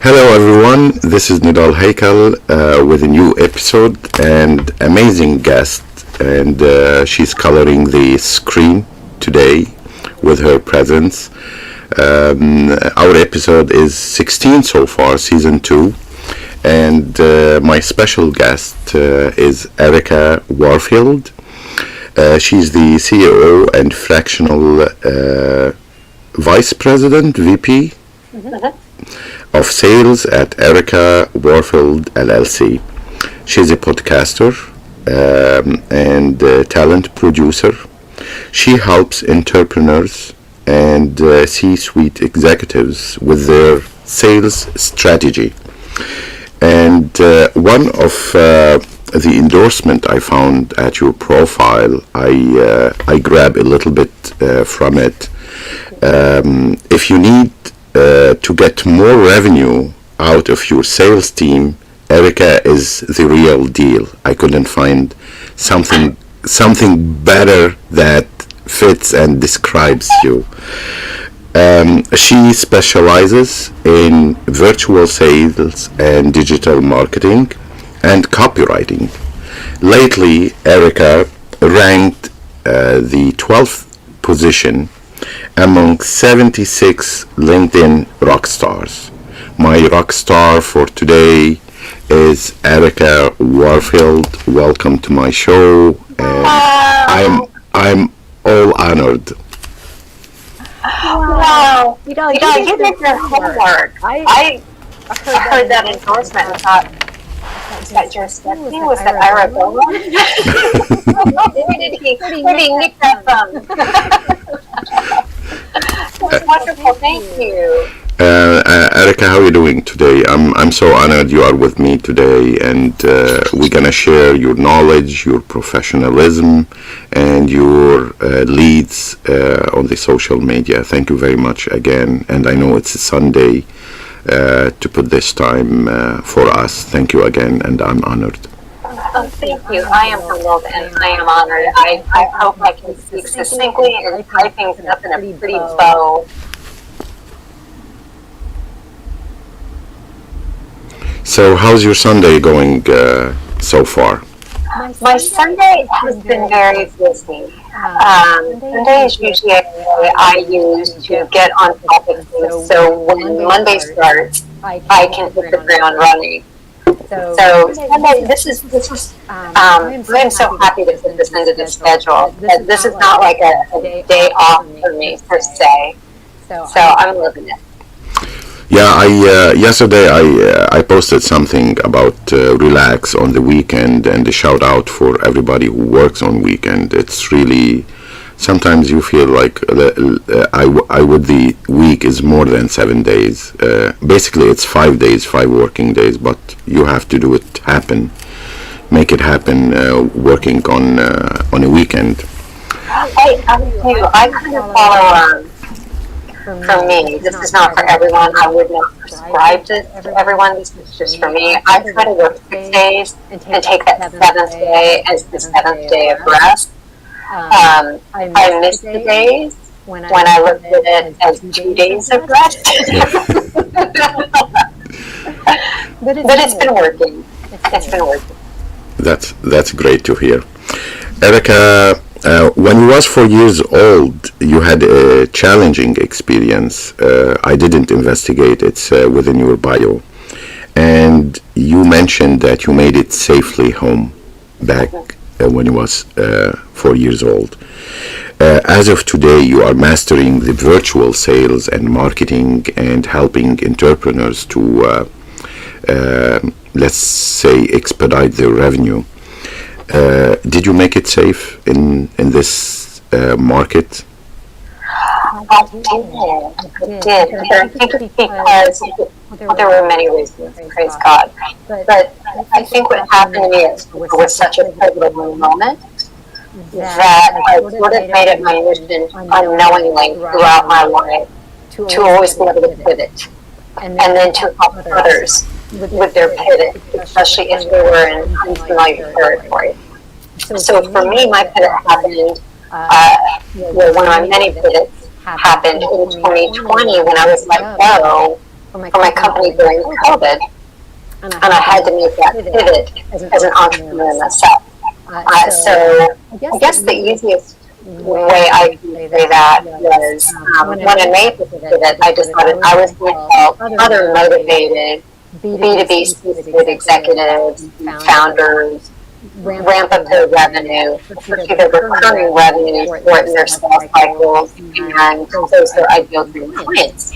Hello everyone, this is Nidal Haykal with a new episode and amazing guest, and she's coloring the screen today with her presence. Our episode is 16 so far, season 2, and my special guest is Erika Warfield. She's the CEO and Fractional Vice President, VP of Sales at Erika Warfield LLC. She's a podcaster and talent producer. She helps entrepreneurs and C-suite executives with their sales strategy. And one of the endorsement I found at your profile, I grab a little bit from it. If you need to get more revenue out of your sales team, Erika is the real deal. I couldn't find something better that fits and describes you. She specializes in virtual sales and digital marketing and copywriting. Lately, Erika ranked the 12th position among 76 LinkedIn rock stars. My rock star for today is Erika Warfield. Welcome to my show, and I'm all honored. Wow. You did your homework. I heard that endorsement and thought, that your Stephanie was that Ira Bowen? Where did he nick that from? That's wonderful. Thank you. Erika, how are you doing today? I'm so honored you are with me today, and we're gonna share your knowledge, your professionalism, and your leads on the social media. Thank you very much again, and I know it's a Sunday to put this time for us. Thank you again, and I'm honored. Oh, thank you. I am humbled and I am honored. I hope I can speak succinctly and tie things up in a pretty bow. So, how's your Sunday going so far? My Sunday has been very busy. Sunday is usually a day I use to get on top of things. So when Monday starts, I can hit the ground running. So Sunday, this is. I'm so happy to put this into the schedule. This is not like a day off for me per se. So I'm loving it. Yeah, yesterday I posted something about relax on the weekend, and a shout out for everybody who works on weekend. It's really, sometimes you feel like the week is more than 7 days. Basically it's 5 days, 5 working days, but you have to do it happen, make it happen, working on a weekend. I kind of follow. For me, this is not for everyone. I would not prescribe this to everyone. This is just for me. I try to work 6 days and take that 7th day as the 7th day of rest. I miss the days when I looked at it as 2 days of rest. But it's been working. It's been working. That's great to hear. Erika, when you was 4 years old, you had a challenging experience. I didn't investigate. It's within your bio. And you mentioned that you made it safely home back when you was 4 years old. As of today, you are mastering the virtual sales and marketing and helping entrepreneurs to, let's say, expedite their revenue. Did you make it safe in this market? I did. I think it's because there were many reasons, praise God. But I think what happened to me was such a pivotal moment that I sort of made it my mission unknowingly throughout my life to always be able to pivot and then to help others with their pivot, especially if they were in unfamiliar territory. So for me, my pivot happened, one of my many pivots happened in 2020 when I was let go for my company during COVID, and I had to make that pivot as an entrepreneur myself. So I guess the easiest way I can say that was when I made the pivot, I decided I was going to help other motivated B2B C-suite executives, founders, ramp up their revenue, pursue their recurring revenue, shorten their sales cycles, and close their ideal dream clients.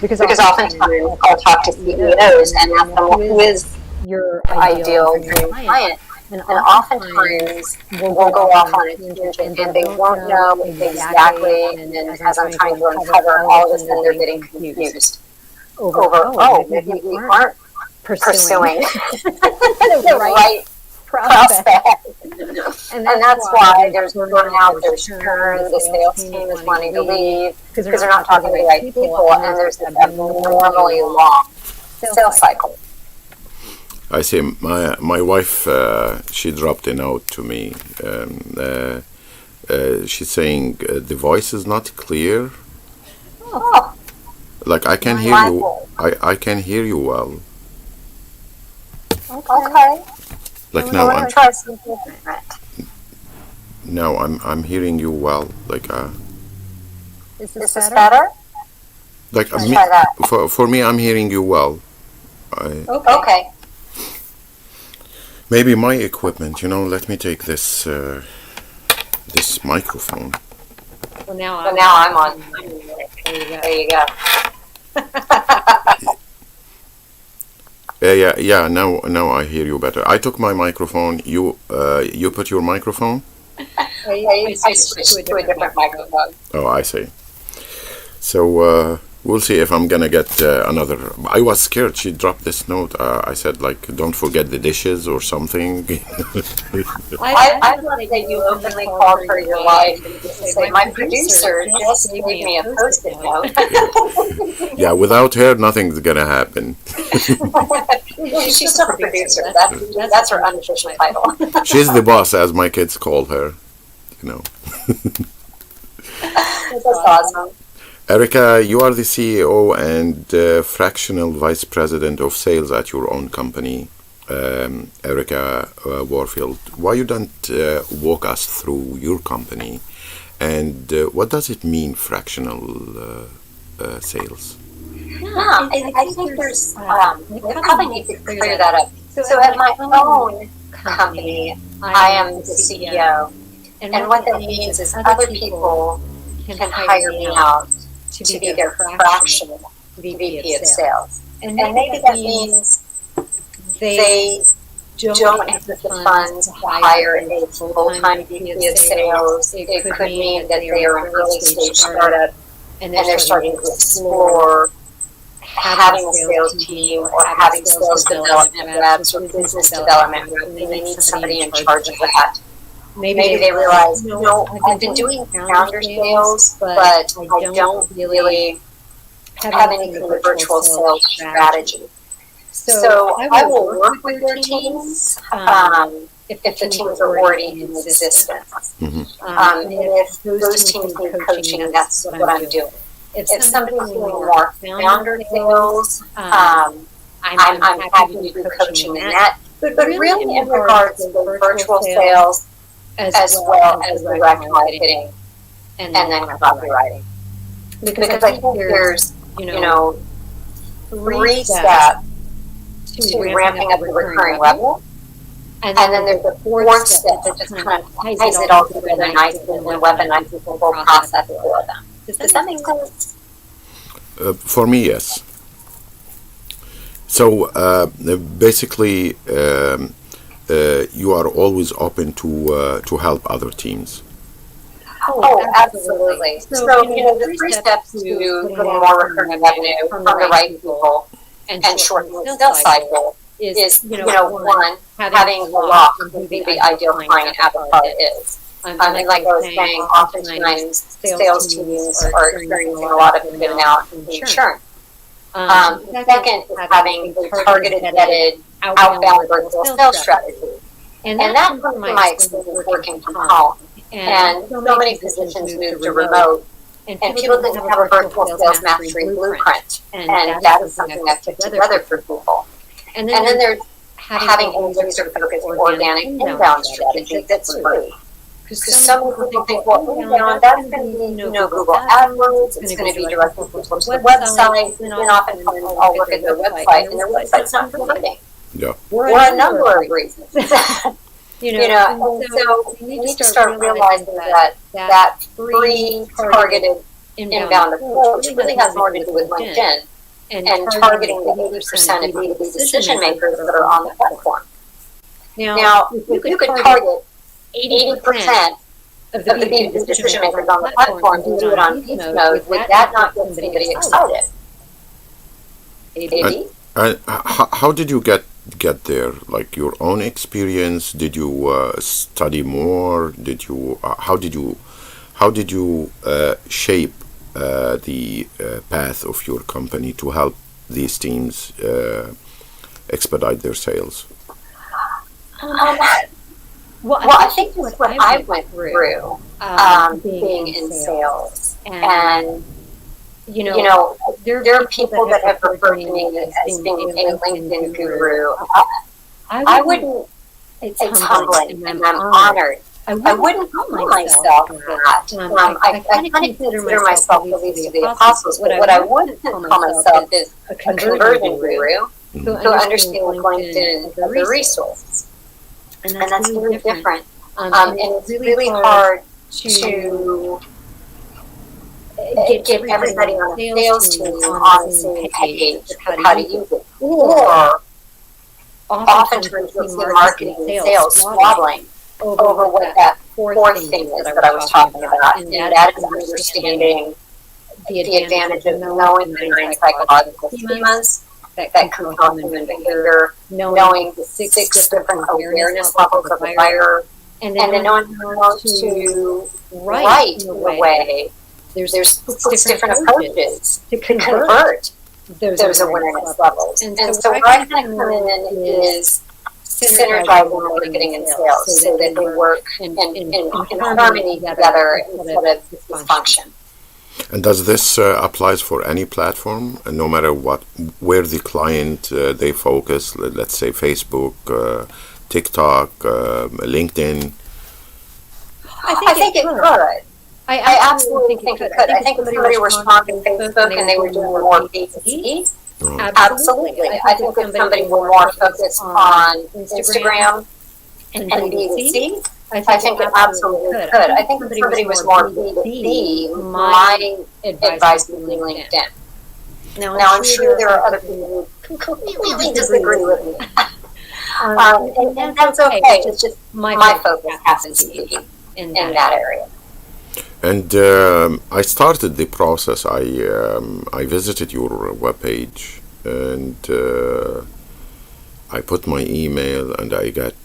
Because oftentimes I'll talk to CEOs and ask them, who is your ideal dream client? And oftentimes we'll go off on a tangent and they won't know exactly, and as I'm trying to uncover, all of a sudden they're getting confused over, maybe we aren't pursuing the right prospect. And that's why there's burnout, there's churn, the sales team is wanting to leave because they're not talking to the right people, and there's this abnormally long sales cycle. I see. My wife, she dropped a note to me. She's saying the voice is not clear. Oh. Like I can hear you. I can hear you well. Okay. Like now I'm. Try something different. No, I'm hearing you well. Like Is this better? Like Let's try that. For me, I'm hearing you well. Okay. Maybe my equipment. Let me take this this microphone. Well, now I'm on. There you go. Yeah. Now I hear you better. I took my microphone. You put your microphone. I switched to a different microphone. Oh, I see. So we'll see if I'm gonna get another. I was scared she dropped this note. I said, like, don't forget the dishes or something. I love that you openly called her your wife and just say, my producer just gave me a post-it note. Yeah, without her, nothing's gonna happen. She's still a producer. That's her unofficial title. She's the boss, as my kids call her. That's awesome. Erika, you are the CEO and fractional vice president of sales at your own company, Erika Warfield. Why you don't walk us through your company, and what does it mean, fractional sales? Yeah, I think there's, we probably need to clear that up. So at my own company, I am the CEO, and what that means is other people can hire me out to be their fractional VP of sales. And maybe that means they don't have the funds to hire a full-time VP of sales. It could mean that they are an early-stage startup and they're starting to explore having a sales team or having sales development reps or business development reps, and they need somebody in charge of that. Maybe they realize, I've been doing founder sales, but I don't really have any kind of virtual sales strategy. So I will work with their teams if the teams are already in existence. And if those teams need coaching, that's what I'm doing. If somebody's doing more founder sales, I'm happy to do coaching in that. But really in regards to virtual sales, as well as direct marketing and then copywriting. Because I think there's, three steps to ramping up the recurring revenue. And then there's the fourth step that just kind of ties it all together nicely and weaponizes the whole process for them. Does that make sense? For me, yes. So basically, you are always open to help other teams. Oh, absolutely. So the three steps to getting more recurring revenue from the right people and shortening the sales cycle is, one, having a lock on who the ideal client avatar is. And like I was saying, oftentimes sales teams are experiencing a lot of in and out and churn. Second is having a targeted, vetted, outbound virtual sales strategy. And that comes from my experience working from home. And so many positions moved to remote and people didn't have a virtual sales mastery blueprint, and that is something I've put together for people. And then there's having a laser-focused organic inbound strategy that's free. Because some people think, well, inbound, that's going to be, Google AdWords, it's going to be directly to people's websites, and oftentimes I'll look at their website, and their website's not promoting. Yeah. For a number of reasons. And so you need to start realizing that free targeted inbound approach really has more to do with LinkedIn and targeting the 80% of B2B decision makers that are on the platform. Now, if you could target 80% of the B2B decision makers on the platform and do it on beast mode, would that not get somebody excited? Maybe. How did you get there? Like your own experience? Did you study more? Did you? How did you shape the path of your company to help these teams expedite their sales? Well, I think that's what I went through being in sales. And, there are people that have referred to me as being a LinkedIn guru. I wouldn't, it's humbling, and I'm honored. I wouldn't call myself that. I kind of consider myself the least of the apostles, but what I would call myself is a conversion guru who understands LinkedIn as a resource. And that's really different. And it's really hard to get everybody on the sales team on the same page with how to use it. Or oftentimes we'll see marketing and sales squabbling over what that fourth thing is that I was talking about. And that is understanding the advantage of knowing the 9 psychological schemas that compel human behavior, knowing the 6 different awareness levels of a buyer, and then knowing how to write in a way. There's 6 different approaches to convert those awareness levels. And so where I kind of come in is synergizing marketing and sales so that they work in harmony together instead of dysfunction. And does this applies for any platform, no matter where the client they focus? Let's say Facebook, TikTok, LinkedIn. I think it could. I absolutely think it could. I think if somebody were strong in Facebook and they were doing more B2C, absolutely. I think if somebody were more focused on Instagram and B2C, I think it absolutely could. I think if somebody was more B2B, my advice would be LinkedIn. Now, I'm sure there are other people who completely disagree with me. And that's okay. It's just my focus happens to be in that area. And I started the process. I visited your webpage and I put my email and I got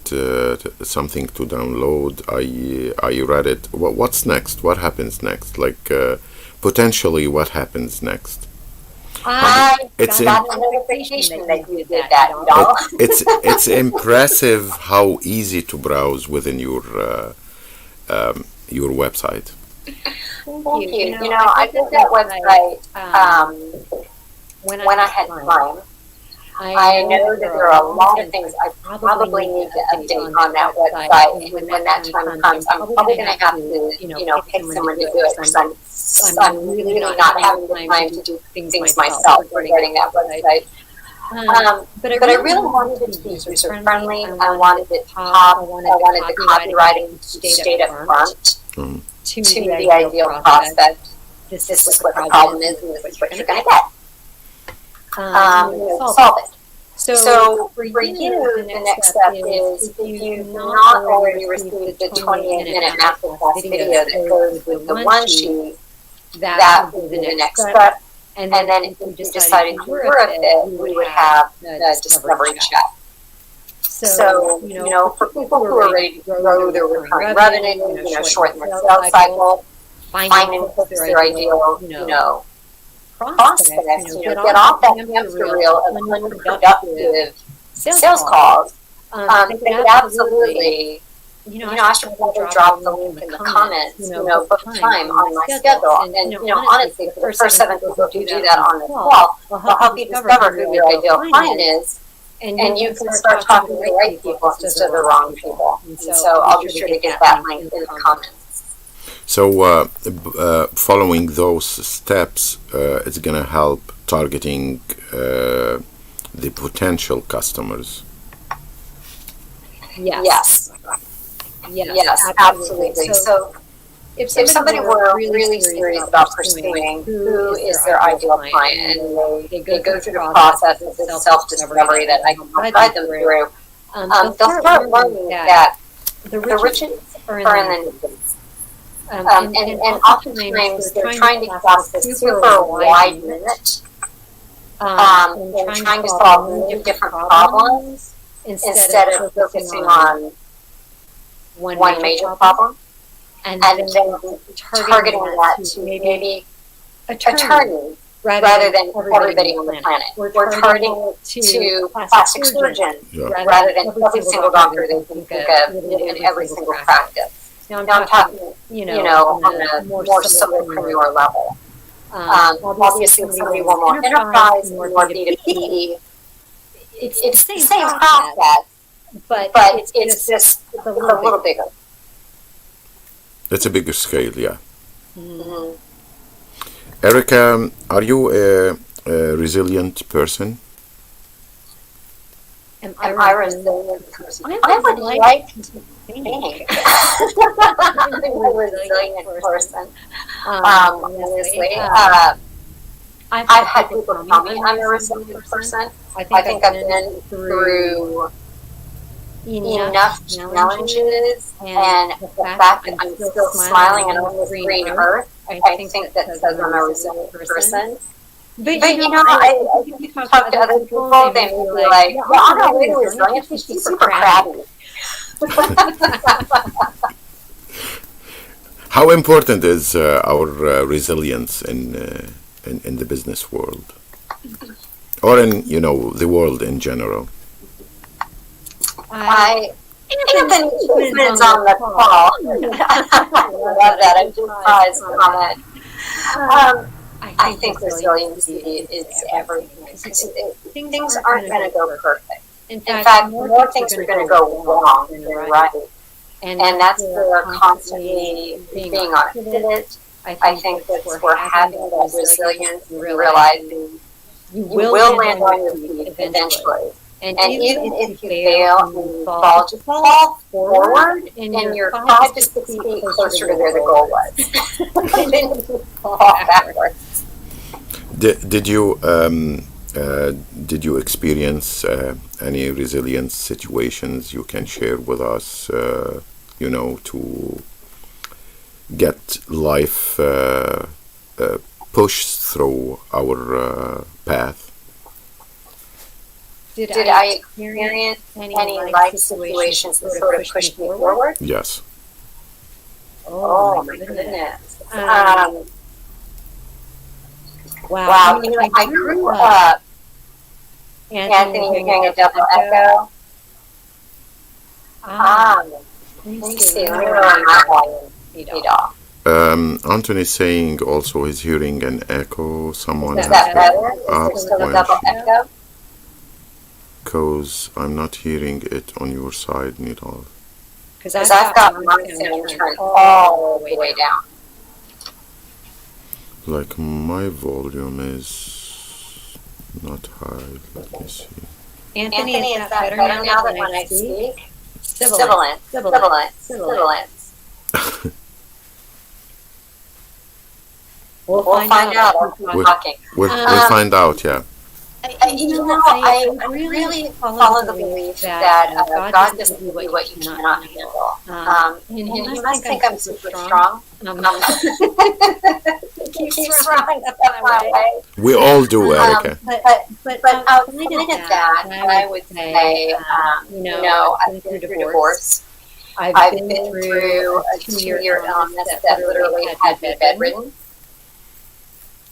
something to download. I read it. What's next? What happens next? Like potentially, what happens next? I got a notification that you did that, Nidal. It's impressive how easy to browse within your website. Thank you. I did that website when I had time. I know that there are a lot of things I probably need to update on that website, and when that time comes, I'm probably going to have to, pick someone to do it because I'm really not having the time to do things myself regarding that website. But I really wanted it to be user friendly. I wanted it to pop. I wanted the copywriting to stay up front to the ideal prospect. This is what the problem is, and this is what you're going to get. Solve it. So for you, the next step is if you've not already received the 28-minute masterclass video that goes with the one sheet, that would be the next step. And then if you decided you were a fit, we would have the discovery chat. So, for people who are ready to grow their recurring revenue, shorten their sales cycle, find and fix their ideal, prospects, get off that hamster wheel of unproductive sales calls, they could absolutely I should probably drop the link in the comments, book time on my schedule. And, honestly, for the first 7 people who do that on the call, will help you discover who your ideal client is. And you can start talking to the right people instead of the wrong people. And so I'll be sure to get that link in the comments. So following those steps, it's going to help targeting the potential customers. Yes, absolutely. So if somebody were really serious about pursuing who is their ideal client, and they go through the process of self-discovery that I can guide them through, they'll start learning that the riches are in the needs. And oftentimes they're trying to cast this super wide net, and trying to solve many different problems instead of focusing on one major problem. And then targeting that to maybe attorneys rather than everybody on the planet. We're targeting it to plastic surgeons rather than every single doctor they think of in every single practice. Now I'm talking, on a more solopreneur level. Obviously, somebody more enterprise, more B2B. It's the same process, but it's just a little bigger. It's a bigger scale, yeah. Mm-hmm. Erika, are you a resilient person? Am I a resilient person? I would like to think I'm a resilient person. Honestly, I've had people tell me I'm a resilient person. I think I've been through enough challenges, and the fact that I'm still smiling and on this green earth, I think that says I'm a resilient person. But I if you talk to other people, they may be like, well, I'm not really resilient, she's super crabby. How important is our resilience in the business world, or in the world in general? Anthony is on the call. I love that. I'm surprised on it. I think resiliency is everything. Things aren't going to go perfect. In fact, more things are going to go wrong than right. And that's where we're constantly being on a pivot. I think that's where having that resilience and realizing you will land on your feet eventually. And even if you fail and you fall, just fall forward, and you're 5 to 6 feet closer to where the goal was. And then you fall backwards. Did you experience any resilience situations you can share with us? To get life pushed through our path. Did I experience any life situations that sort of pushed me forward? Yes. Oh my goodness. Wow. I grew up. Anthony, you're hearing a double echo. Let me see. Let me lower my volume. Nidal. Anthony's saying also he's hearing an echo. Someone is that better? Is there still a double echo? Because I'm not hearing it on your side, Nidal. Because I've got my sound turned all the way down. Like my volume is not high. Let me see. Anthony, is that better now that when I speak? Sibilance. We'll find out after I'm talking. We'll find out, yeah. I really follow the belief that God doesn't give you what you cannot handle. And you must think I'm super strong. Keeps running up my way. We all do, Erika. But outside of that, I would say, I've been through divorce. I've been through a 2-year illness that literally had me bedridden.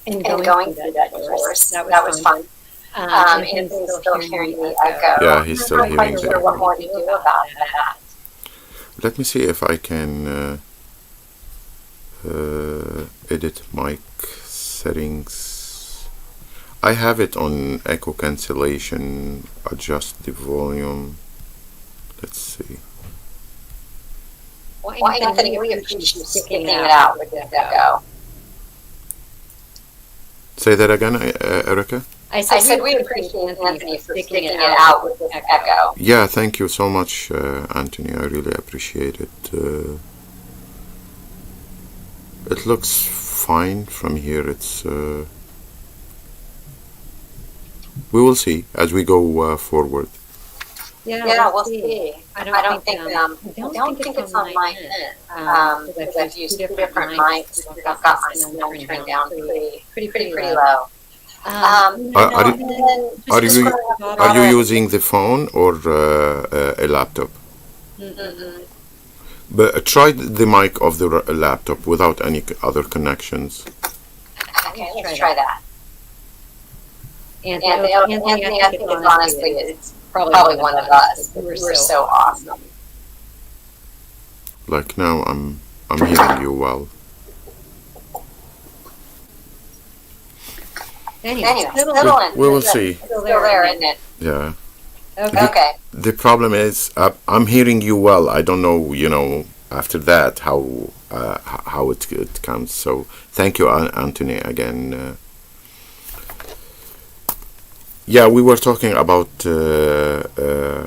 And going through that divorce, that was fun. And Anthony's still hearing the echo. Yeah, he's still hearing the echo. What more to do about that? Let me see if I can edit mic settings. I have it on echo cancellation, adjust the volume. Let's see. Well, Anthony, we appreciate you sticking it out with the echo. Say that again, Erika? I said we appreciate Anthony for sticking it out with the echo. Yeah, thank you so much, Anthony. I really appreciate it. It looks fine from here. It's we will see as we go forward. Yeah, we'll see. I don't think it's on my end because I've used two different mics. I've got my signal turned down pretty low. Are you using the phone or a laptop? Mm-hmm. But try the mic of the laptop without any other connections. Okay, let's try that. Anthony, I think it's honestly, it's probably one of us. We're so awesome. Like now, I'm hearing you well. Anyway, we will see. Still there, isn't it? Yeah. Okay. The problem is, I'm hearing you well. I don't know, after that how it comes. So thank you, Anthony, again. Yeah, we were talking about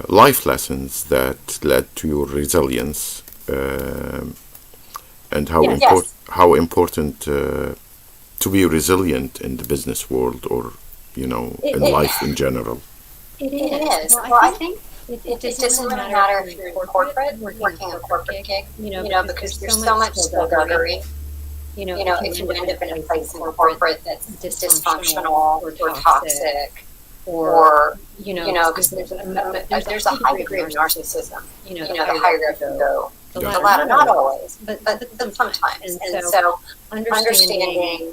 life lessons that led to your resilience, and how important to be resilient in the business world, or in life in general. It is. Well, I think it doesn't really matter if you're in corporate, working a corporate gig, because there's so much skullduggery. If you end up in a place in corporate that's dysfunctional or toxic, or because there's a high degree of narcissism. The higher up you go, the ladder. Not always, but sometimes. And so understanding,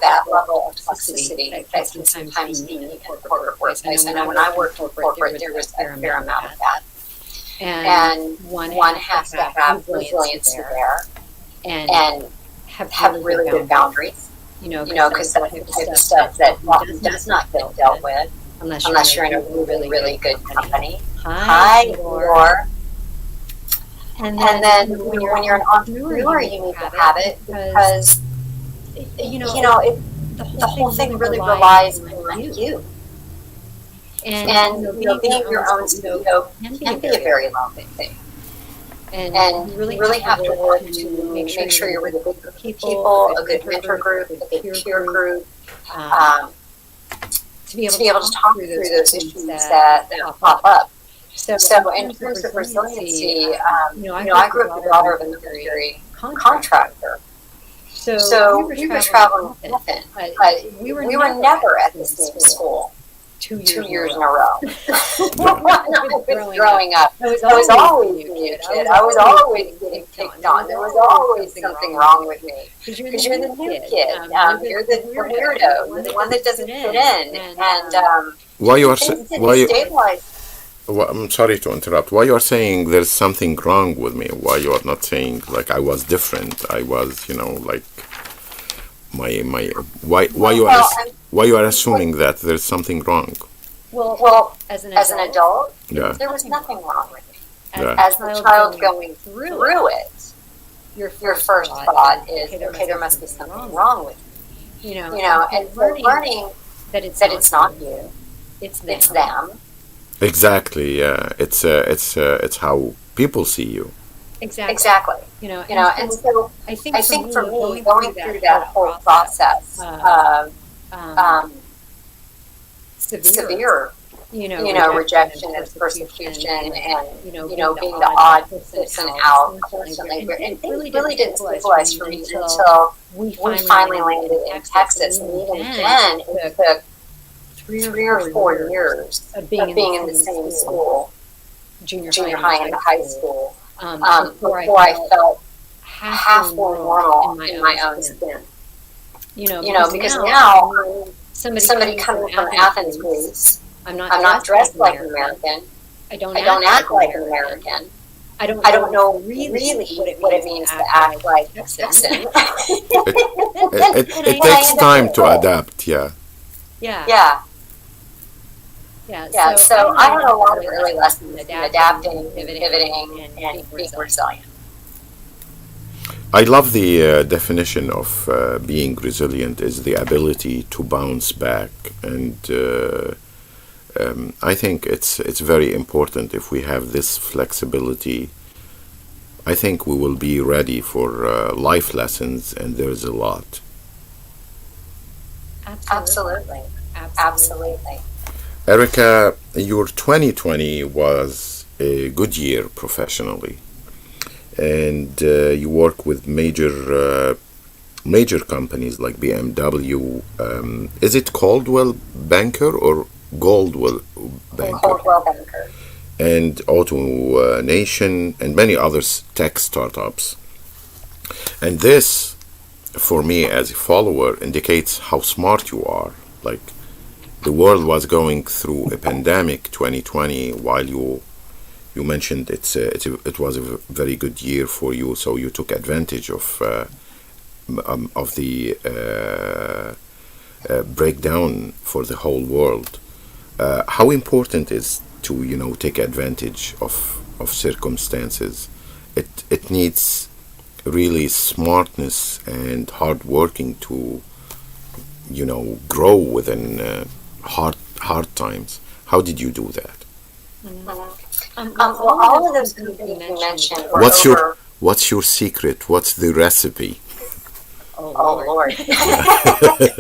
that level of toxicity that can sometimes be in a corporate workplace. I know when I worked for corporate, there was a fair amount of that. And one has to have resilience there and have really good boundaries. Because that's the type of stuff that often does not get dealt with unless you're in a really, really good company. Hi, Igor. And then when you're an entrepreneur, you need to have it because, the whole thing really relies on you. And being your own CEO can be a very lonely thing. And you really have to work to make sure you're with a good group of people, a good mentor group, a good peer group, to be able to talk through those issues that pop up. So in terms of resiliency, I grew up the daughter of a military contractor. So we were traveling often, but we were never at the same school 2 years in a row. Growing up, I was always being a kid. I was always getting picked on. There was always something wrong with me. Because you're the new kid. You're the weirdo. You're the one that doesn't fit in. And I'm sorry to interrupt. Why you are saying there's something wrong with me? Why you are not saying like I was different? I was, like why you are assuming that there's something wrong? Well, as an adult, there was nothing wrong with me. As the child going through it, your first thought is, okay, there must be something wrong with me. And so learning that it's not you, it's them. Exactly. Yeah. It's how people see you. Exactly. And so I think for me, going through that whole process of severe, rejection and persecution, and being the odd person out constantly, and it really didn't stabilize for me until we finally landed in Texas, and even then it took 3 or 4 years of being in the same school, junior high and high school, before I felt halfway normal in my own skin. Because now somebody coming from Athens, Greece, I'm not dressed like an American. I don't act like an American. I don't know really what it means to act like Texan. It takes time to adapt, yeah. Yeah. So I had a lot of early lessons in adapting, pivoting, and being resilient. I love the definition of being resilient is the ability to bounce back, and I think it's very important. If we have this flexibility, I think we will be ready for life lessons, and there's a lot. Absolutely. Absolutely. Erika, your 2020 was a good year professionally, and you work with major companies like BMW. Is it Coldwell Banker or Goldwell Banker? Coldwell Banker. And Auto Nation and many other tech startups. And this, for me as a follower, indicates how smart you are. Like, the world was going through a pandemic 2020 while you mentioned it was a very good year for you, so you took advantage of the breakdown for the whole world. How important is to take advantage of circumstances? It needs really smartness and hard working to grow within hard times. How did you do that? Well, all of those companies you mentioned were What's your secret? What's the recipe? Oh, Lord.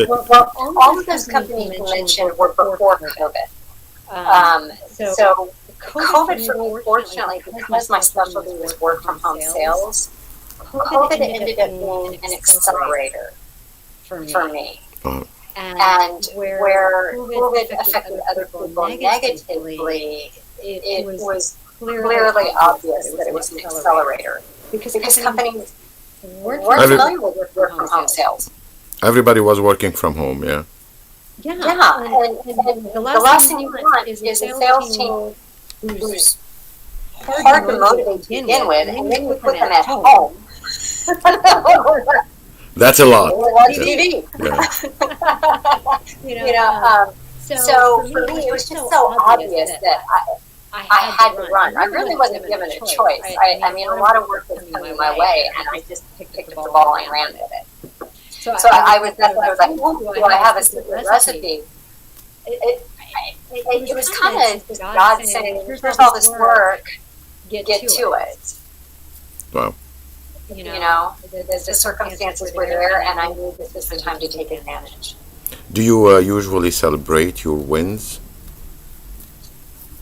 Well, all of those companies you mentioned were before COVID. So COVID for me, fortunately, because my specialty was work from home sales, COVID ended up being an accelerator for me. And where COVID affected other people negatively, it was clearly obvious that it was an accelerator because companies weren't familiar with work from home sales. Everybody was working from home, yeah. Yeah, and the last thing you want is a sales team who's hard to motivate to begin with, and then you put them at home. That's a lot. Watch TV. Yeah. So for me, it was just so obvious that I had to run. I really wasn't given a choice. I mean, a lot of work was coming my way, and I just picked up the ball and ran with it. So I was like, do I have a secret recipe? It was kind of just God saying, here's all this work, get to it. Wow. The circumstances were there, and I knew this was the time to take advantage. Do you usually celebrate your wins?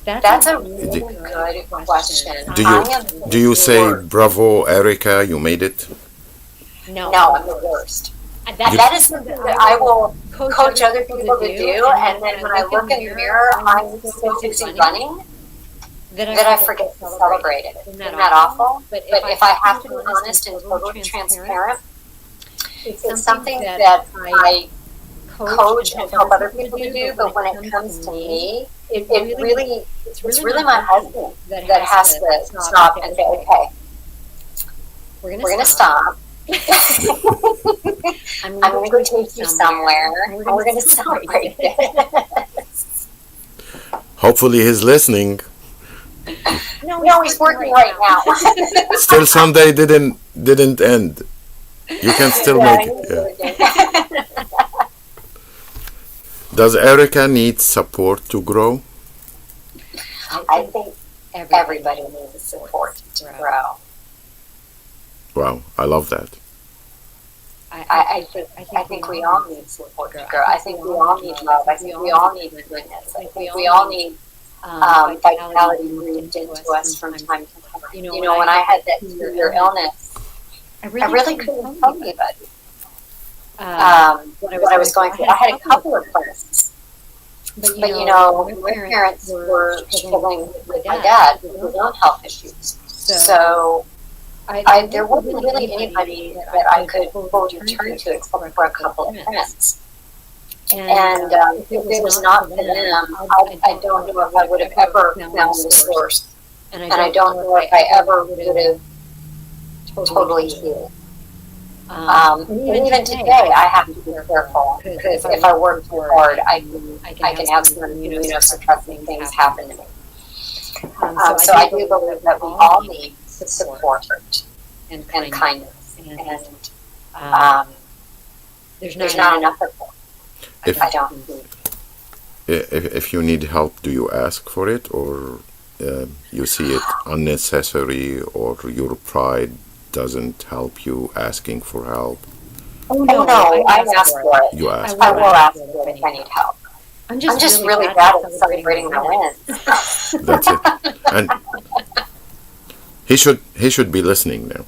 That's a really good question. Do you say, bravo, Erika, you made it? No, I'm the worst. That is something that I will coach other people to do, and then when I look in the mirror, I'm so busy running that I forget to celebrate it. Isn't that awful? But if I have to be honest and totally transparent, it's something that I coach and help other people to do, but when it comes to me, it's really my husband that has to stop and say, okay, we're going to stop. I'm going to go take you somewhere, and we're going to celebrate this. Hopefully he's listening. No, he's working right now. Still, Sunday didn't end. You can still make it. Yeah. Does Erika need support to grow? I think everybody needs support to grow. Wow, I love that. I think we all need support to grow. I think we all need love. I think we all need goodness. I think we all need vitality breathed into us from time to time. When I had that 2-year illness, I really couldn't tell anybody what I was going through. I had a couple of friends. But my parents were struggling with my dad with his own health issues. So there wasn't really anybody that I could fully turn to except for a couple of friends. And if it was not for them, I don't know if I would have ever found the source and I don't know if I ever would have totally healed. And even today, I have to be careful, because if I work too hard, I can have some immunosuppressing things happen to me. So I do believe that we all need support and kindness, and there's not enough of it. I don't. If you need help, do you ask for it, or you see it unnecessary, or your pride doesn't help you asking for help? Oh no, I ask for it. You ask. I will ask for it if I need help. I'm just really bad at celebrating my wins. That's it. And he should be listening now.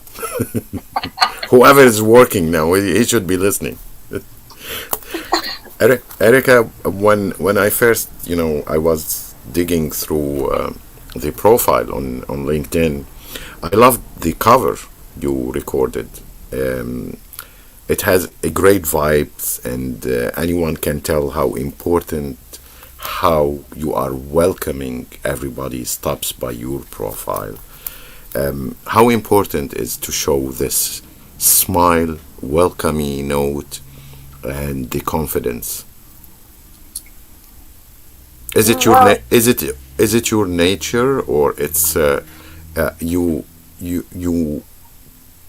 Whoever is working now, he should be listening. Erika, when I first, I was digging through the profile on LinkedIn, I loved the cover you recorded. It has a great vibes, and anyone can tell how important, how you are welcoming everybody stops by your profile. How important is to show this smile, welcoming note, and the confidence. Is it your nature, or it's you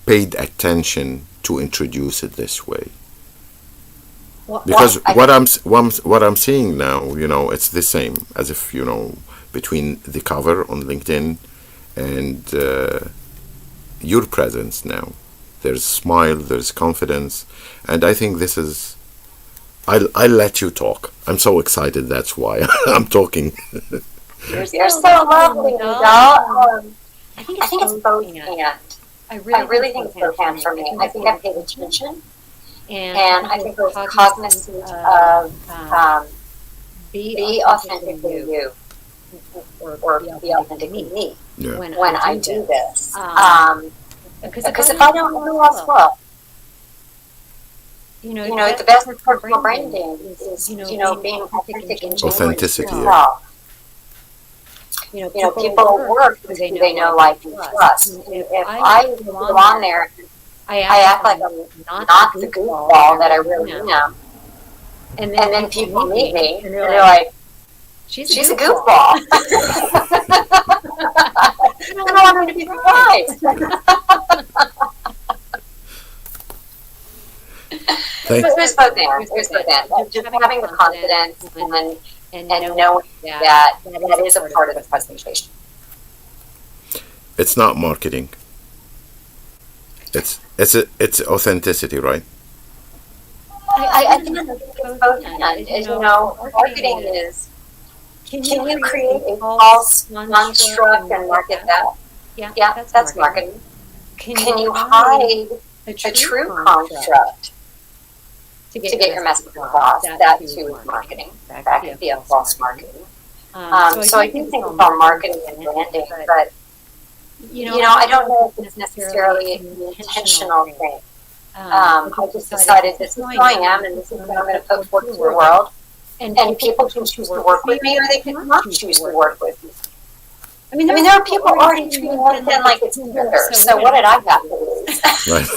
paid attention to introduce it this way? Because what I'm seeing now, it's the same as if between the cover on LinkedIn and your presence now. There's smile, there's confidence, and I think this is. I'll let you talk. I'm so excited. That's why I'm talking. You're so lovely, Nidal. I think it's both and. I really think it's both and for me. I think I paid attention, and I think I was cognizant of be authentically you, or be authentically me when I do this. Because if I don't know who else will, the best personal branding is being authentic and genuine authenticity. yourself. People work with who they know, like, and trust. And if I go on there, I act like I'm not the goofball that I really am, and then people meet me and they're like, she's a goofball. I don't want them to be surprised. There's both ends. Just having the confidence and knowing that is a part of the presentation. It's not marketing. It's authenticity, right? I think it's both ends. Marketing is, can you create a false construct and market that? Yeah, that's marketing. Can you hide a true construct to get your message across? That too is marketing. That could be a false marketing. So I do think about marketing and branding, but I don't know if it's necessarily an intentional thing. I just decided this is who I am, and this is what I'm going to put forth to the world. And people can choose to work with me, or they can not choose to work with me. I mean, there are people already treating LinkedIn like it's Tinder, so what did I have to lose? Right.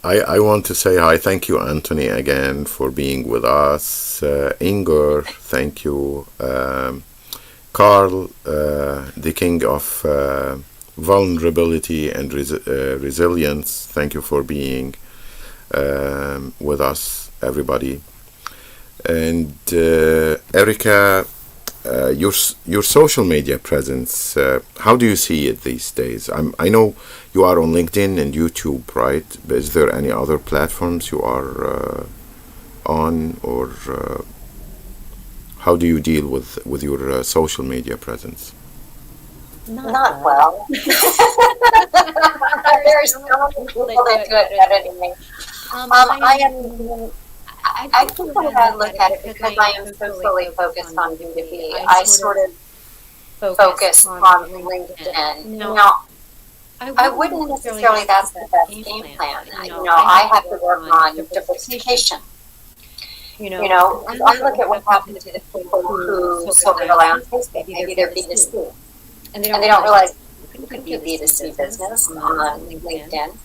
I want to say hi. Thank you, Anthony, again for being with us. Inger, thank you. Carl, the king of vulnerability and resilience, thank you for being with us, everybody. And Erika, your social media presence, how do you see it these days? I know you are on LinkedIn and YouTube, right? But is there any other platforms you are on, or how do you deal with your social media presence? Not well. There's no people that do it better than me. I think that I look at it because I am so solely focused on B2B. I sort of focus on LinkedIn. Now, I wouldn't necessarily, that's the best game plan. I have to work on diversification. I look at what happened to the people who sold their lie on Facebook. Maybe they're B2C. And they don't realize you could do B2C business on LinkedIn.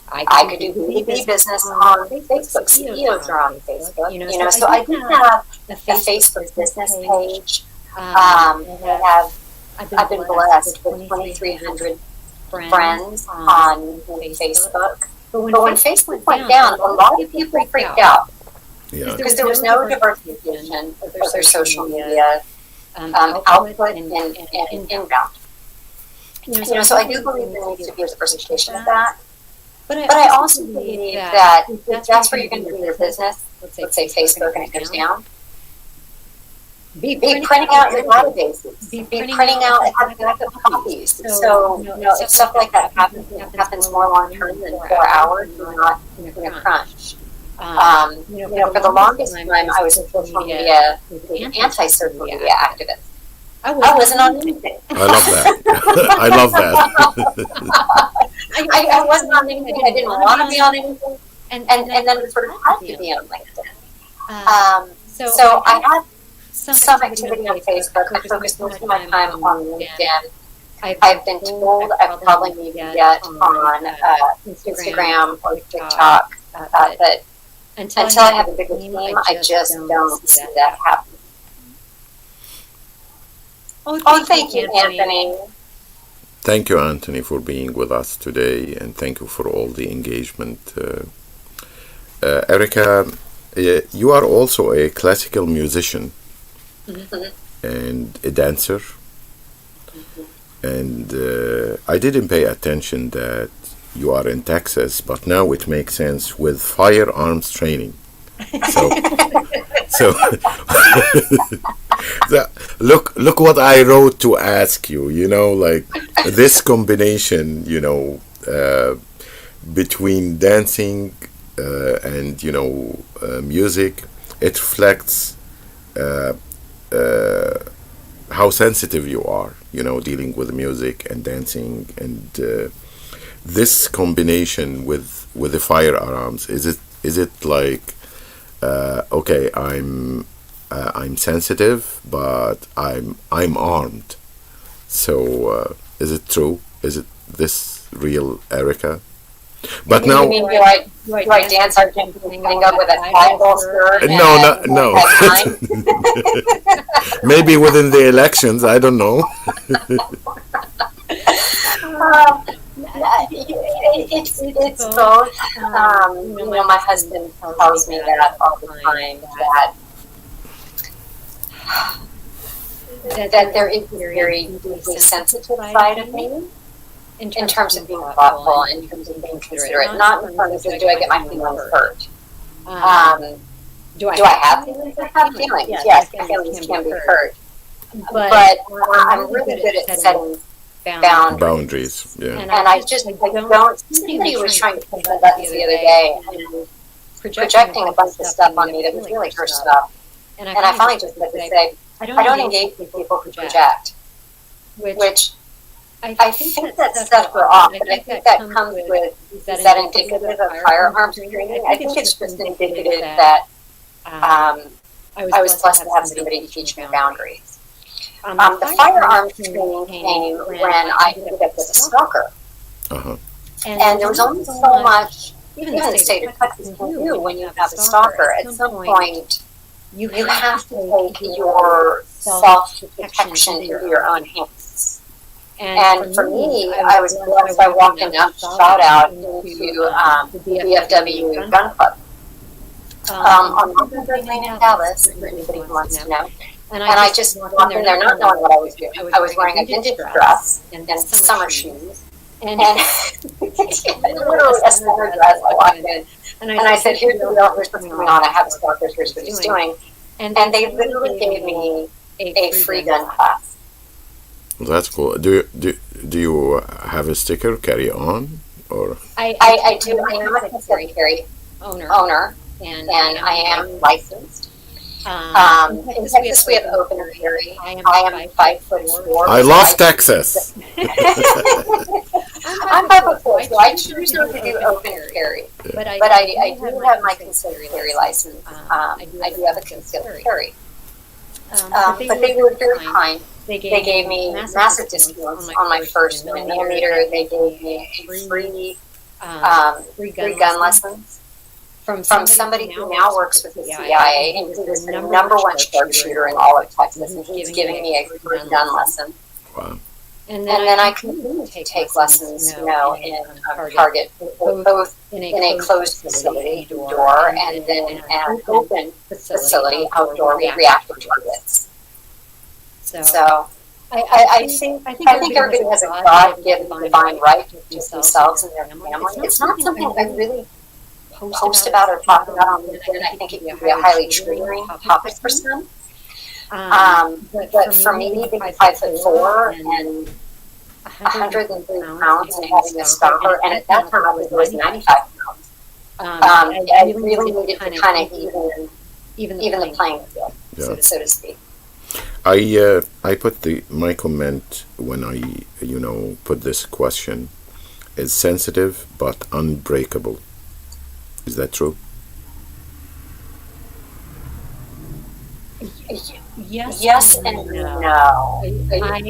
I could do B2B business on Facebook. CEOs are on Facebook. So I do have a Facebook business page. I've been blessed with 2,300 friends on Facebook. But when Facebook went down, a lot of people freaked out. Yeah. Because there was no diversification of their social media output and inbound. So I do believe there needs to be a diversification of that. But I also believe that if that's where you're going to do your business, let's say Facebook, and it goes down, be printing out your databases, be printing out backup copies. So, if stuff like that happens more long term than 4 hours, you're not in a crunch. For the longest time, I was a social media, anti-social media activist. I wasn't on anything. I love that. I love that. I wasn't on anything. I didn't want to be on anything. And then it sort of had to be on LinkedIn. So I had some activity on Facebook. I focused most of my time on LinkedIn. I've been told I probably need to get on Instagram or TikTok. But until I have a bigger team, I just don't see that happen. Oh, thank you, Anthony. Thank you, Anthony, for being with us today, and thank you for all the engagement. Erika, you are also a classical musician and a dancer. And I didn't pay attention that you are in Texas, but now it makes sense with firearms training. So look what I wrote to ask you. Like this combination, between dancing and music, it reflects how sensitive you are, dealing with music and dancing, and this combination with the firearms. Is it like okay, I'm sensitive, but I'm armed. So is it true? Is it this real Erika? But you now, mean do I dance Argentine tango with a triangle skirt? No. Maybe within the elections, I don't know. It's both. My husband tells me that all the time, that there is a very deeply sensitive side of me in terms of being thoughtful, in terms of being considerate, not in terms of do I get my feelings hurt. Do I have feelings? I have feelings. Yes, feelings can be hurt. But I'm really good at setting boundaries. Yeah. And I don't. Somebody was trying to push my buttons the other day and projecting a bunch of stuff on me that was really her stuff. And I finally just had to say, I don't engage with people who project. Which I think that sets her off, but I think that comes with, is that indicative of firearms training? I think it's just indicative that I was blessed to have somebody teach me boundaries. The firearms training came when I ended up with a stalker. And there was only so much, even the state of Texas can do when you have a stalker. At some point, you have to take your self-protection into your own hands. And for me, I was blessed. I walked in a shout out into the VFW gun club on Mockingbird Lane in Dallas, for anybody who wants to know. And I just walked in there not knowing what I was doing. I was wearing a vintage dress and summer shoes. And literally a summer dress. I walked in and I said, here's the deal, here's what's going on. I have a stalker, here's what he's doing. And they literally gave me a free gun class. That's cool. Do you have a sticker carry on, or? I do. I am a concealed carry owner, and I am licensed. In Texas, we have open carry. I am 5'4". I love Texas. I'm 5'4", so I choose not to do open carry. But I do have my concealed carry license. I do have a concealed carry. But they were very kind. They gave me massive discounts on my first 9mm. They gave me free gun lessons from somebody who now works with the CIA, and who is the #1 sharpshooter in all of Texas, and he's giving me a free gun lesson. Wow. And then I continue to take lessons, in Target, both in a closed facility, door, and then an open facility, outdoor reactive targets. So I think everybody has a God-given divine right to themselves and their family. It's not something I really post about or talk about on LinkedIn. I think it can be a highly triggering topic for some. But for me, being 5'4" and 103 pounds and having a stalker, and at that time I was 95 pounds, I really needed to kind of even the playing field, so to speak. I put my comment when I put this question is sensitive but unbreakable. Is that true? Yes and no.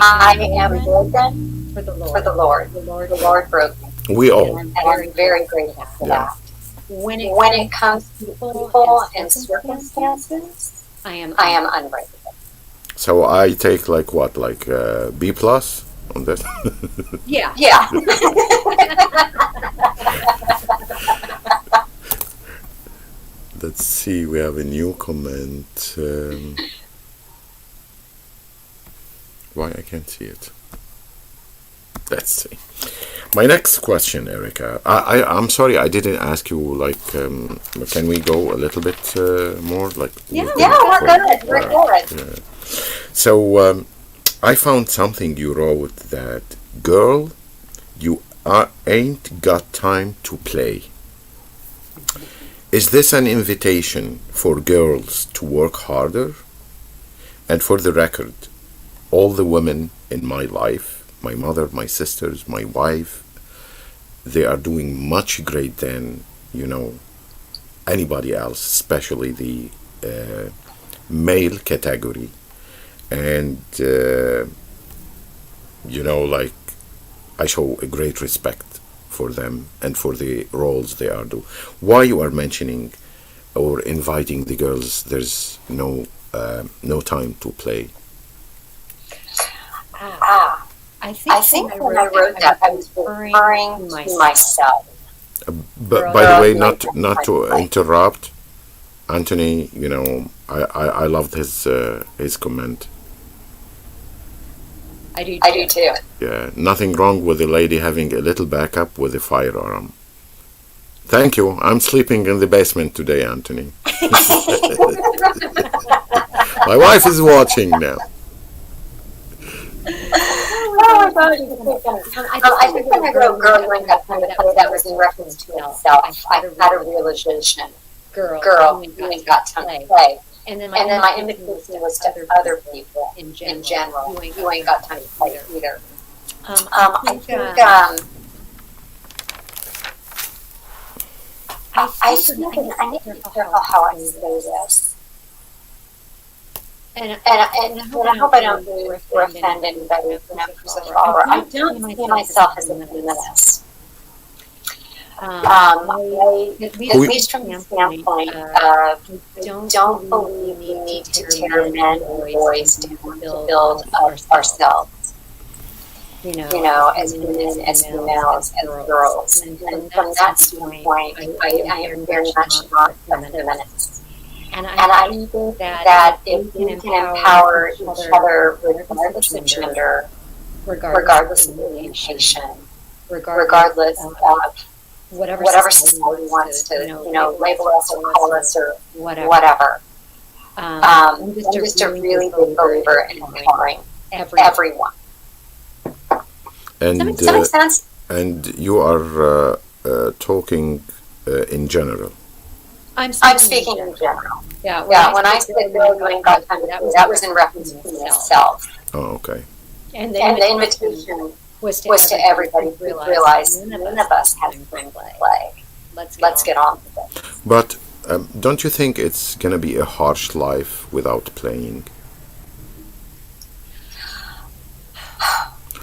I am broken for the Lord. The Lord broke me. We all. And I'm very grateful for that. When it comes to people and circumstances, I am unbreakable. So I take like B+ on that? Yeah. Let's see, we have a new comment. Why I can't see it? Let's see. My next question, Erika. I'm sorry I didn't ask you. Can we go a little bit more? We're good. We're good. So I found something you wrote that, girl, you ain't got time to play. Is this an invitation for girls to work harder? And for the record, all the women in my life, my mother, my sisters, my wife, they are doing much great than, anybody else, especially the male category. And, I show a great respect for them and for the roles they are doing. Why you are mentioning or inviting the girls, there's no time to play? I think when I wrote that, I was referring to myself. But by the way, not to interrupt, Anthony, I loved his comment. I do too. Yeah, nothing wrong with a lady having a little backup with a firearm. Thank you. I'm sleeping in the basement today, Anthony. My wife is watching now. Oh my God. I think when I wrote Girl, You Ain't Got Time to Play, that was in reference to myself. I had a realization. Girl, You Ain't Got Time to Play. And then my invitation was to other people in general. You ain't got time to play either. I think I need to be careful how I say this. And I hope I don't offend anybody who's a follower. I don't see myself as a feminist. At least from the standpoint of don't believe we need to tear men and boys down to build ourselves. As women, as females, as girls. And from that standpoint, I am very much not a feminist. And I think that if we can empower each other regardless of gender, regardless of orientation, regardless of whatever society wants to, label us or call us or whatever. I'm just a really big believer in empowering everyone. And, does that make sense? And you are talking in general. I'm speaking in general. Yeah, when I said Girl, You Ain't Got Time to Play, that was in reference to myself. Oh, okay. And the invitation was to everybody to realize none of us has time to play. Let's get on with it. But don't you think it's gonna be a harsh life without playing?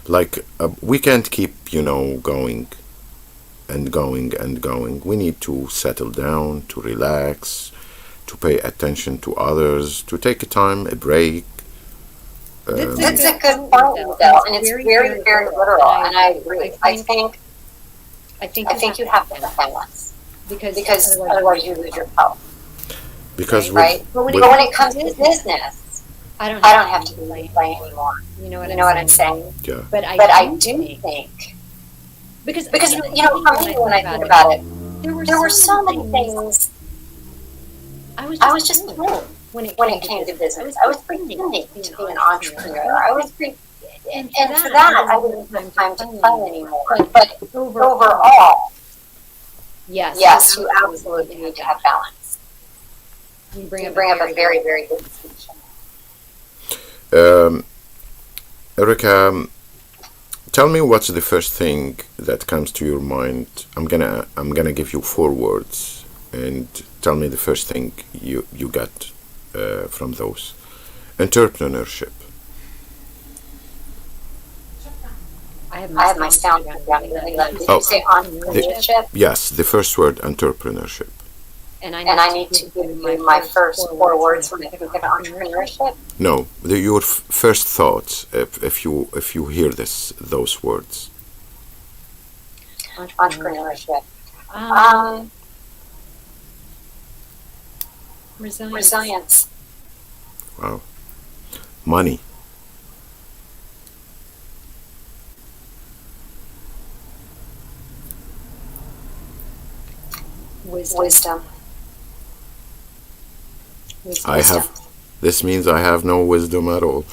Like we can't keep, going and going and going. We need to settle down, to relax, to pay attention to others, to take a time, a break. That's a good point, Nidal, and it's very, very literal, and I agree. I think you have to have balance, because otherwise you lose your health. Because right? But when it comes to business, I don't have to be playing anymore. You know what I'm saying? Yeah. But I do think, because for me, when I think about it, there were so many things I was just doing when it came to business. I was pretending to be an entrepreneur. And for that, I didn't have time to play anymore. But overall, yes, you absolutely need to have balance. You bring up a very, very good distinction. Erika, tell me what's the first thing that comes to your mind. I'm gonna give you 4 words, and tell me the first thing you got from those. Entrepreneurship. I have my sound down. Did you say entrepreneurship? Yes, the first word, entrepreneurship. And I need to give you my first 4 words when I think of entrepreneurship? No, your first thoughts if you hear those words. Entrepreneurship. Resilience. Wow. Money. Wisdom. This means I have no wisdom at all.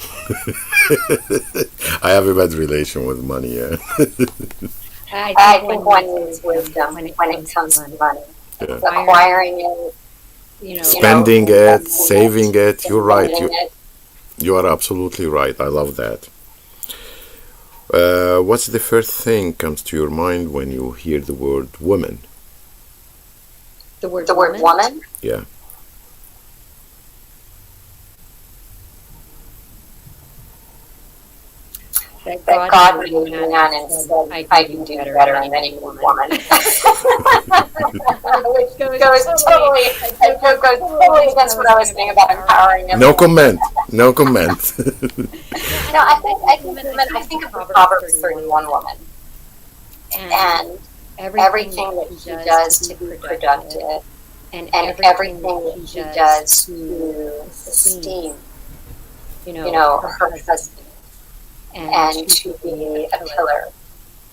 I have a bad relation with money, yeah. I think one needs wisdom when it comes to money. Yeah. Acquiring it, spending it, saving it. You're right. You are absolutely right. I love that. What's the first thing comes to your mind when you hear the word woman? The word woman? Yeah. That God made man and said, I can do better than any woman. Which goes totally against what I was saying about empowering everyone. No comment. I think of the Proverbs 31 woman. And everything that she does to be productive, and everything that she does to esteem, her husband, and to be a pillar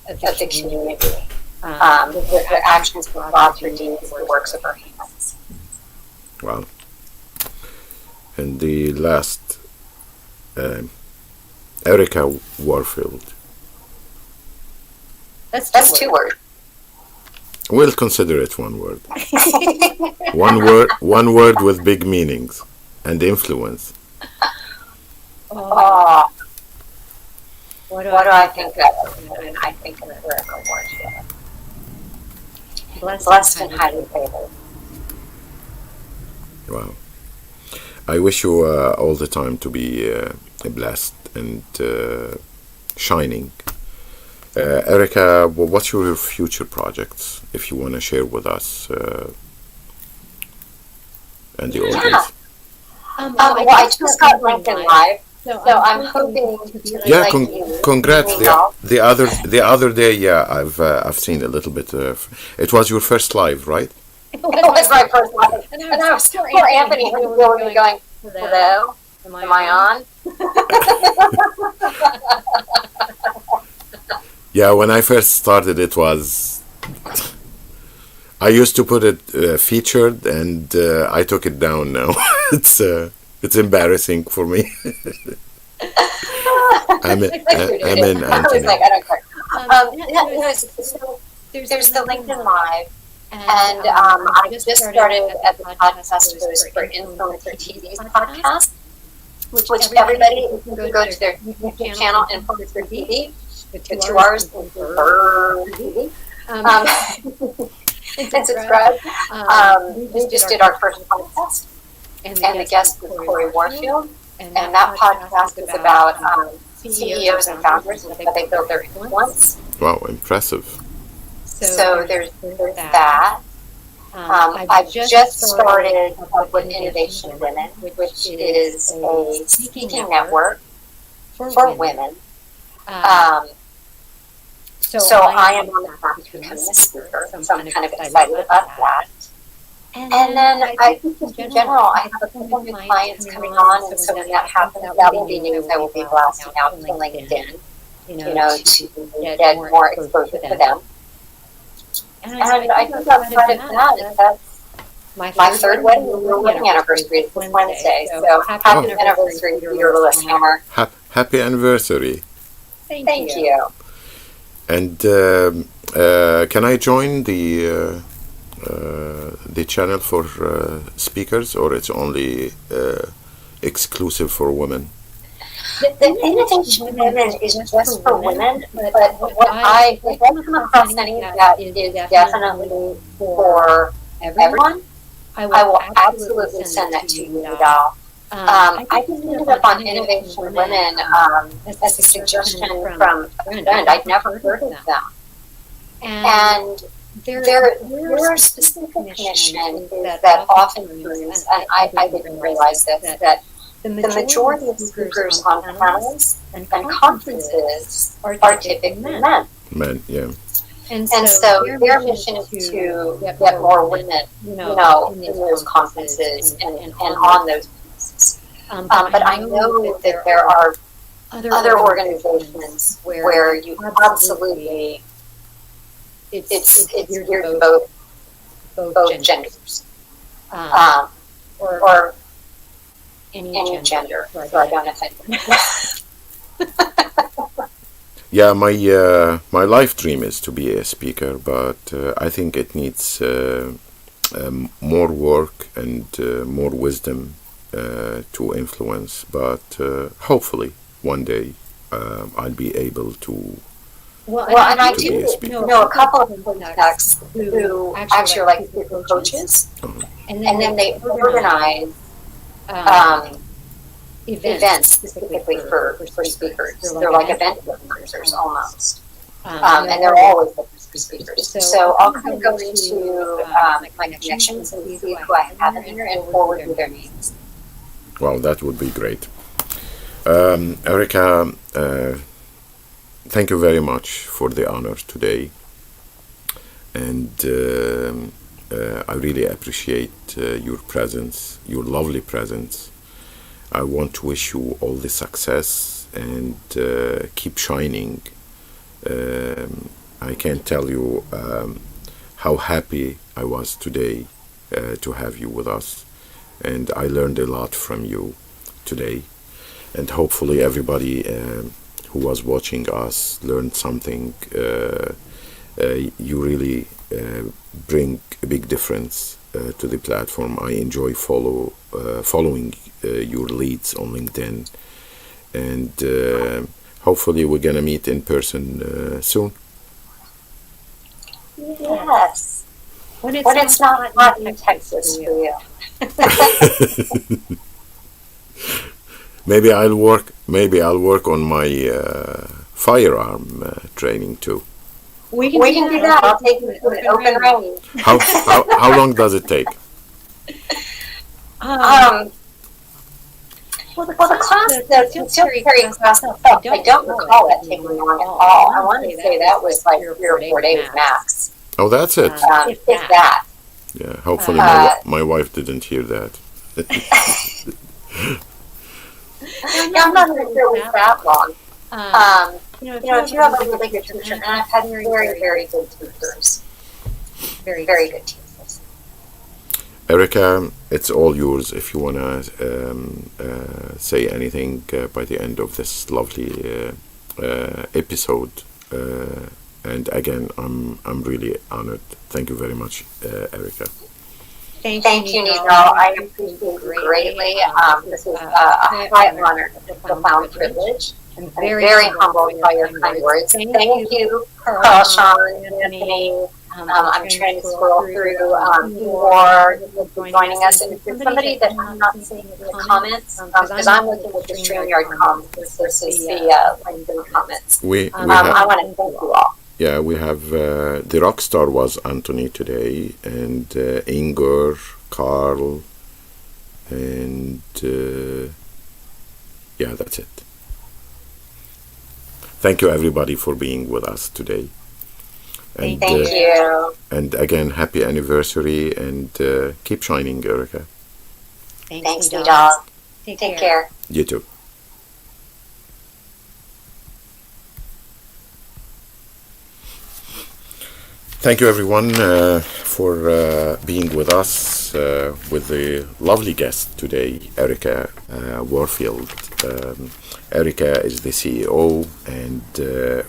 of the community. Her actions were thoughts, her deeds, the works of her hands. Wow. And the last, Erika Warfield. That's 2 words. We'll consider it 1 word. One word with big meanings and influence. What do I think of? I think of Erika Warfield. Blessed and highly favored. Wow. I wish you all the time to be blessed and shining. Erika, what's your future projects, if you want to share with us and the audience? I just got LinkedIn Live, so I'm hoping to be congrats. The other day, yeah, I've seen a little bit of. It was your first live, right? It was my first live, and I was still Anthony going, hello, am I on? Yeah, when I first started, it was. I used to put it featured, and I took it down now. It's embarrassing for me. I'm in, Anthony. I don't care. There's the LinkedIn Live, and I just started at the podcast for Influencer TV's podcast, which everybody can go to their YouTube channel, Influencer TV, the 2 R's, TV, and subscribe. We just did our first podcast, and the guest was Erika Warfield, and that podcast is about CEOs and founders and how they build their influence. Wow, impressive. So there's that. I've just started with Innovation Women, which is a speaking network for women. So I am on the path to becoming a speaker, so I'm kind of excited about that. And then I think in general, I have a couple of new clients coming on, and so when that happens, that will be news I will be blasting out to LinkedIn, to get more exposure to them. And I think outside of that, that's my third wedding anniversary is this Wednesday. So happy anniversary to your listener. Happy anniversary. Thank you. And can I join the channel for speakers, or it's only exclusive for women? The Innovation Women is just for women, but what I come across any that is definitely for everyone, I will absolutely send that to you, Nidal. I just ended up on Innovation Women as a suggestion from a friend. I'd never heard of them. And their specific mission is that oftentimes, and I didn't realize this, that the majority of speakers on panels and conferences are typically men. Men, yeah. And so their mission is to get more women, in those conferences and on those pieces. But I know that there are other organizations where you absolutely, it's geared to both genders. Or any gender, so I don't offend. Yeah, my life dream is to be a speaker, but I think it needs more work and more wisdom to influence. But hopefully, one day I'll be able to. Well, and I do know a couple of contacts who actually are like speaker coaches, and then they organize events specifically for speakers. They're like event organizers almost, and they're always looking for speakers. So I'll kind of go into my connections and see who I have in here and forward you their names. Well, that would be great. Erika, thank you very much for the honor today, and I really appreciate your presence, your lovely presence. I want to wish you all the success and keep shining. I can't tell you how happy I was today to have you with us, and I learned a lot from you today, and hopefully everybody who was watching us learned something. You really bring a big difference to the platform. I enjoy following your leads on LinkedIn, and hopefully we're gonna meet in person soon. Yes, when it's not hot in Texas for you. Maybe I'll work on my firearm training too. We can do that. I'll take you to an open range. How long does it take? Well, the class, the military class itself, I don't recall it taking long at all. I want to say that was like 3 or 4 days max. Oh, that's it. If that. Yeah, hopefully my wife didn't hear that. I'm not even sure it was that long. If you have a really good teacher, and I've had very, very good teachers. Very, very good teachers. Erika, it's all yours if you want to say anything by the end of this lovely episode. And again, I'm really honored. Thank you very much, Erika. Thank you, Nidal. I appreciate it greatly. This is a high honor, a profound privilege. I'm very humbled by your kind words. Thank you, Carl, Sean, Anthony. I'm trying to scroll through more joining us. And if there's somebody that I'm not seeing in the comments, because I'm looking at the StreamYard comments versus the LinkedIn comments. I want to thank you all. Yeah, we have the rock star was Anthony today, and Inger, Carl, and yeah, that's it. Thank you everybody for being with us today. And, thank you. And again, happy anniversary, and keep shining, Erika. Thanks, Nidal. Take care. You too. Thank you everyone for being with us with the lovely guest today, Erika Warfield. Erika is the CEO and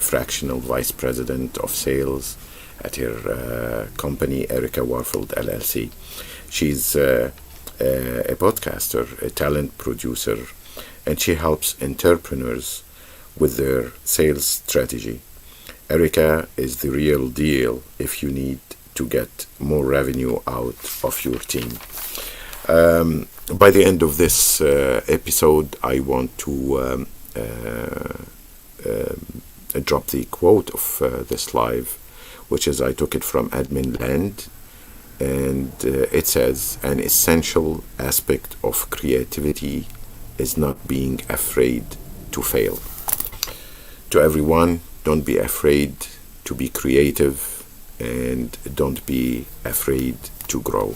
Fractional Vice President of Sales at her company, Erika Warfield LLC. She's a podcaster, a talent producer, and she helps entrepreneurs with their sales strategy. Erika is the real deal if you need to get more revenue out of your team. By the end of this episode, I want to drop the quote of this live, which is, I took it from Admin Land, and it says, an essential aspect of creativity is not being afraid to fail. To everyone, don't be afraid to be creative, and don't be afraid to grow.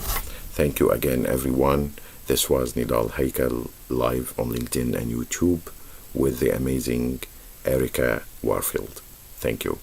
Thank you again, everyone. This was Nidal Haykal live on LinkedIn and YouTube with the amazing Erika Warfield. Thank you.